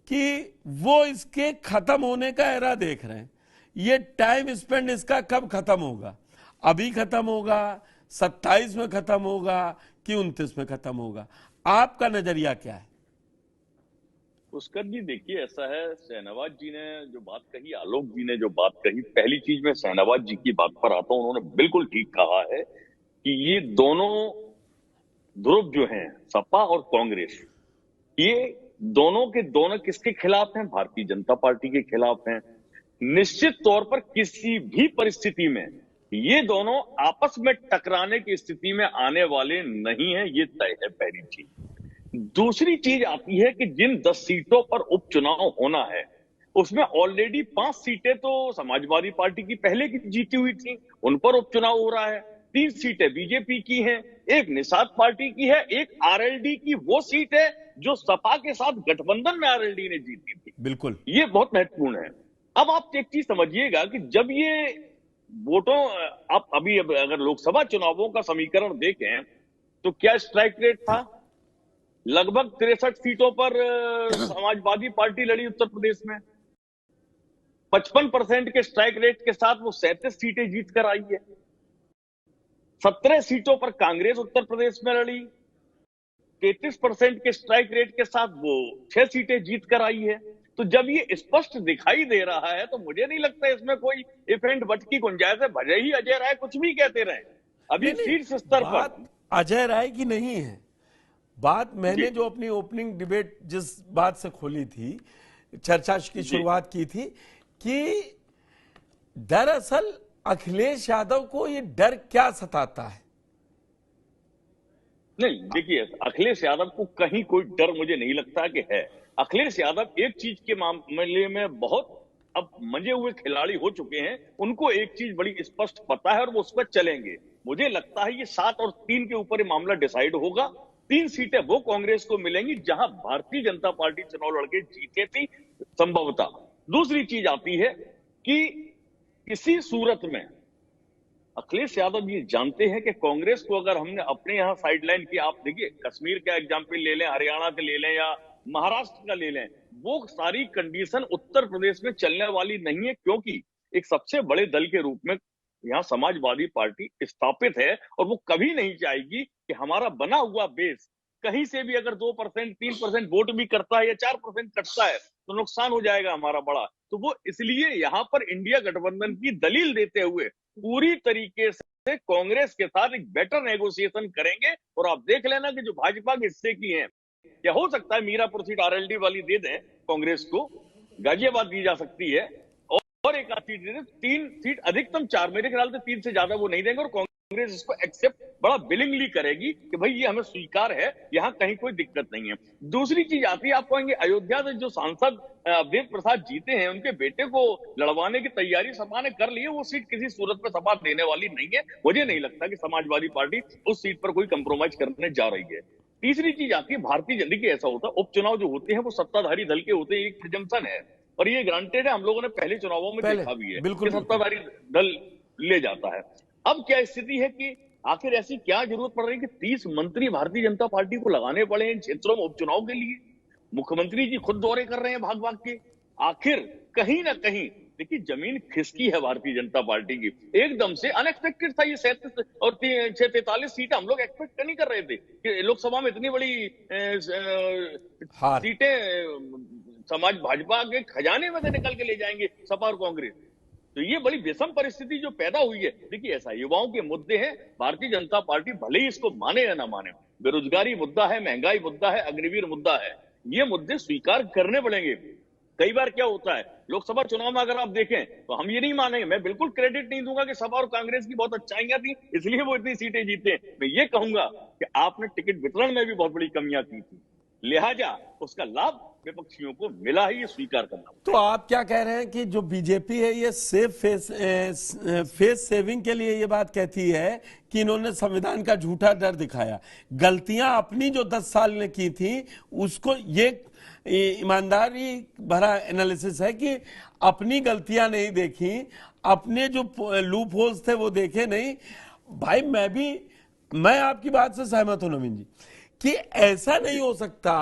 कि वो इसके खत्म होने का एरा देख रहे हैं। ये टाइम स्पेंड इसका कब खत्म होगा? अभी खत्म होगा, 27 में खत्म होगा कि 29 में खत्म होगा? आपका नजरिया क्या है? पुष्कर जी देखिए, ऐसा है, शहनवाज जी ने जो बात कही, आलोक जी ने जो बात कही, पहली चीज मैं शहनवाज जी की बात पर आता हूं। उन्होंने बिल्कुल ठीक कहा है कि ये दोनों ध्रुव जो हैं, सपा और कांग्रेस, ये दोनों के दोनों किसके खिलाफ हैं? भारतीय जनता पार्टी के खिलाफ हैं। निश्चित तौर पर किसी भी परिस्थिति में ये दोनों आपस में टकराने की स्थिति में आने वाले नहीं है, ये तय है, पहली चीज। दूसरी चीज आती है कि जिन 10 सीटों पर उपचुनाव होना है, उसमें ऑलरेडी 5 सीटें तो समाजवादी पार्टी की पहले की जीती हुई थी, उन पर उपचुनाव हो रहा है। 3 सीटें बीजेपी की हैं, एक निषाद पार्टी की है, एक आरएलडी की वो सीट है जो सपा के साथ गठबंधन में आरएलडी ने जीती थी। बिल्कुल, ये बहुत महत्वपूर्ण है। अब आप एक चीज समझिएगा कि जब ये वोटों, आप अभी अगर लोकसभा चुनावों का समीकरण देखें तो क्या स्ट्राइक रेट था? लगभग 63 सीटों पर समाजवादी पार्टी लड़ी उत्तर प्रदेश में। 55% के स्ट्राइक रेट के साथ वो 37 सीटें जीत कर आई है। 17 सीटों पर कांग्रेस उत्तर प्रदेश में लड़ी, 33% के स्ट्राइक रेट के साथ वो 6 सीटें जीत कर आई है। तो जब ये स्पष्ट दिखाई दे रहा है तो मुझे नहीं लगता इसमें कोई इफ एंड बट की गुंजाइश है। भले ही अजय राय कुछ भी कहते रहे, अभी शीर्ष स्तर बात पर अजय राय की नहीं है। बात मैंने जो अपनी ओपनिंग डिबेट जिस बात से खोली थी, चर्चा की शुरुआत की थी, कि दरअसल अखिलेश यादव को ये डर क्या सताता है? नहीं, देखिए, अखिलेश यादव को कहीं कोई डर मुझे नहीं लगता कि है। अखिलेश यादव एक चीज के मामले में बहुत अब मंजे हुए खिलाड़ी हो चुके हैं। उनको एक चीज बड़ी स्पष्ट पता है और वो उस पर चलेंगे। मुझे लगता है ये 7 और 3 के ऊपर ये मामला डिसाइड होगा। 3 सीटें वो कांग्रेस को मिलेंगी जहां भारतीय जनता पार्टी चुनाव लड़के जीते थी संभवतः। दूसरी चीज आती है कि किसी सूरत में अखिलेश यादव ये जानते हैं कि कांग्रेस को अगर हमने अपने यहां साइडलाइन किया, आप देखिए कश्मीर का एग्जाम्पल ले लें, हरियाणा के ले लें या महाराष्ट्र का ले लें, वो सारी कंडीशन उत्तर प्रदेश में चलने वाली नहीं है, क्योंकि एक सबसे बड़े दल के रूप में यहाँ समाजवादी पार्टी स्थापित है और वो कभी नहीं चाहेगी कि हमारा बना हुआ बेस कहीं से भी अगर 2% 3% वोट भी करता है या 4% कटता है तो नुकसान हो जाएगा हमारा बड़ा। तो वो इसलिए यहाँ पर इंडिया गठबंधन की दलील देते हुए पूरी तरीके से कांग्रेस के साथ एक बेटर नेगोशिएशन करेंगे। और आप देख लेना कि जो भाजपा के हिस्से की हैं, क्या हो सकता है मीरापुर सीट आरएलडी वाली दे दें कांग्रेस को, गाजियाबाद दी जा सकती है, और एक आध सीट दे दें, 3 सीट अधिकतम 4, मेरे ख्याल से 3 से ज्यादा वो नहीं देंगे। और कांग्रेस इसको एक्सेप्ट बड़ा विलिंगली करेगी कि भाई ये हमें स्वीकार है, यहां कहीं कोई दिक्कत नहीं है। दूसरी चीज आती है, आप कहेंगे अयोध्या से जो सांसद अवधेश प्रसाद जीते हैं, उनके बेटे को लड़वाने की तैयारी सपा ने कर ली है। वो सीट किसी सूरत में सपा देने वाली नहीं है। मुझे नहीं लगता कि समाजवादी पार्टी उस सीट पर कोई कंप्रोमाइज करने जा रही है। तीसरी चीज आती है भारतीय जनता की, ऐसा होता है उपचुनाव जो होते हैं वो सत्ताधारी दल के होते हैं, एक प्रिजम्पशन है और ये ग्रांटेड है। हम लोगों ने पहले चुनावों में देखा भी है कि सत्ताधारी दल ले जाता है। अब क्या स्थिति है कि आखिर ऐसी क्या जरूरत पड़ रही है कि 30 मंत्री भारतीय जनता पार्टी को लगाने पड़े इन क्षेत्रों में उपचुनाव के लिए? मुख्यमंत्री जी खुद दौरे कर रहे हैं भाग भाग के। आखिर कहीं ना कहीं देखिए जमीन खिसकी है भारतीय जनता पार्टी की, एकदम से अनएक्सपेक्टेड था। ये 37 और 43 सीटें हम लोग एक्सपेक्ट नहीं कर रहे थे कि लोकसभा में इतनी बड़ी सीटें समाज भाजपा के खजाने में से निकल के ले जाएंगे सपा और कांग्रेस। तो ये बड़ी विषम परिस्थिति जो पैदा हुई है। देखिए ऐसा युवाओं के मुद्दे हैं, भारतीय जनता पार्टी भले ही इसको माने या ना माने, बेरोजगारी मुद्दा है, महंगाई मुद्दा है, अग्निवीर मुद्दा है, ये मुद्दे स्वीकार करने पड़ेंगे। कई बार क्या होता है लोकसभा चुनाव में अगर आप देखें तो हम ये नहीं मानेंगे, मैं बिल्कुल क्रेडिट नहीं दूंगा कि सपा और कांग्रेस की बहुत अच्छाइयां थी इसलिए वो इतनी सीटें जीते। मैं ये कहूंगा कि आपने टिकट वितरण में भी बहुत बड़ी कमियां की थी, लिहाजा उसका लाभ विपक्षियों को मिला ही, ये स्वीकार करना। तो आप क्या कह रहे हैं कि जो बीजेपी है ये सेफ फेस सेविंग के लिए ये बात कहती है कि इन्होंने संविधान का झूठा डर दिखाया, गलतियां अपनी जो 10 साल ने की थी उसको, ये ईमानदारी भरा एनालिसिस है कि अपनी गलतियां नहीं देखी, अपने जो लूप होल्स थे वो देखे नहीं। भाई मैं आपकी बात से सहमत हूं नवीन जी कि ऐसा नहीं हो सकता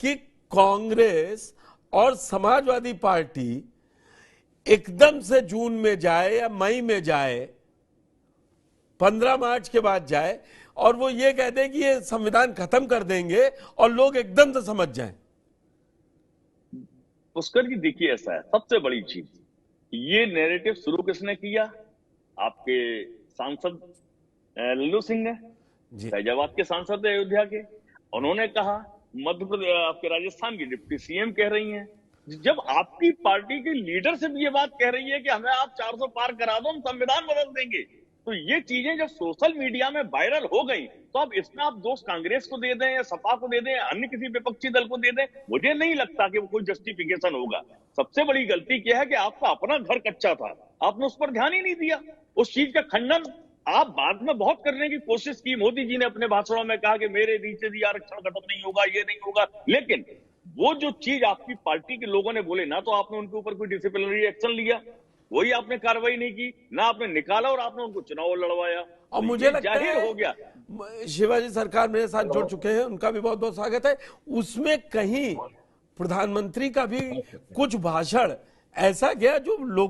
कि कांग्रेस और समाजवादी पार्टी एकदम से जून में जाए या मई में जाए, 15 मार्च के बाद जाए और वो ये कह दे कि ये संविधान खत्म कर देंगे और लोग एकदम से समझ जाएं। पुष्कर जी देखिए, ऐसा है, सबसे बड़ी चीज ये नैरेटिव शुरू किसने किया? आपके सांसद लल्लू सिंह ने, जी फैजाबाद के सांसद है अयोध्या के। उन्होंने कहा, मध्य प्रदेश आपके राजस्थान की डिप्टी सीएम कह रही हैं। जब आपकी पार्टी की लीडरशिप ये बात कह रही है कि हमें आप 400 पार करा दो, हम संविधान बदल देंगे, तो ये चीजें जब सोशल मीडिया में वायरल हो गई तो अब इसमें आप दोष कांग्रेस को दे दें या सपा को दे दें या अन्य किसी विपक्षी दल को दे दें, मुझे नहीं लगता कि वो कोई जस्टिफिकेशन होगा। सबसे बड़ी गलती क्या है कि आपका अपना घर कच्चा था, आपने उस पर ध्यान ही नहीं दिया। उस चीज का खंडन आप बाद में बहुत करने की कोशिश की। मोदी जी ने अपने भाषणों में कहा कि मेरे नीचे भी आरक्षण खत्म नहीं होगा, ये नहीं होगा, लेकिन वो जो चीज आपकी पार्टी के लोगों ने बोले ना, तो आपने उनके ऊपर कोई डिसिप्लिनरी एक्शन लिया, वही आपने कार्रवाई नहीं की, ना आपने निकाला और आपने उनको चुनाव लड़वाया। और तो मुझे ये लगता जाहिर है हो गया। शिवाजी सरकार मेरे साथ जुड़ चुके हैं, उनका भी बहुत बहुत स्वागत है। उसमें कहीं प्रधानमंत्री का भी कुछ भाषण ऐसा गया जो लोग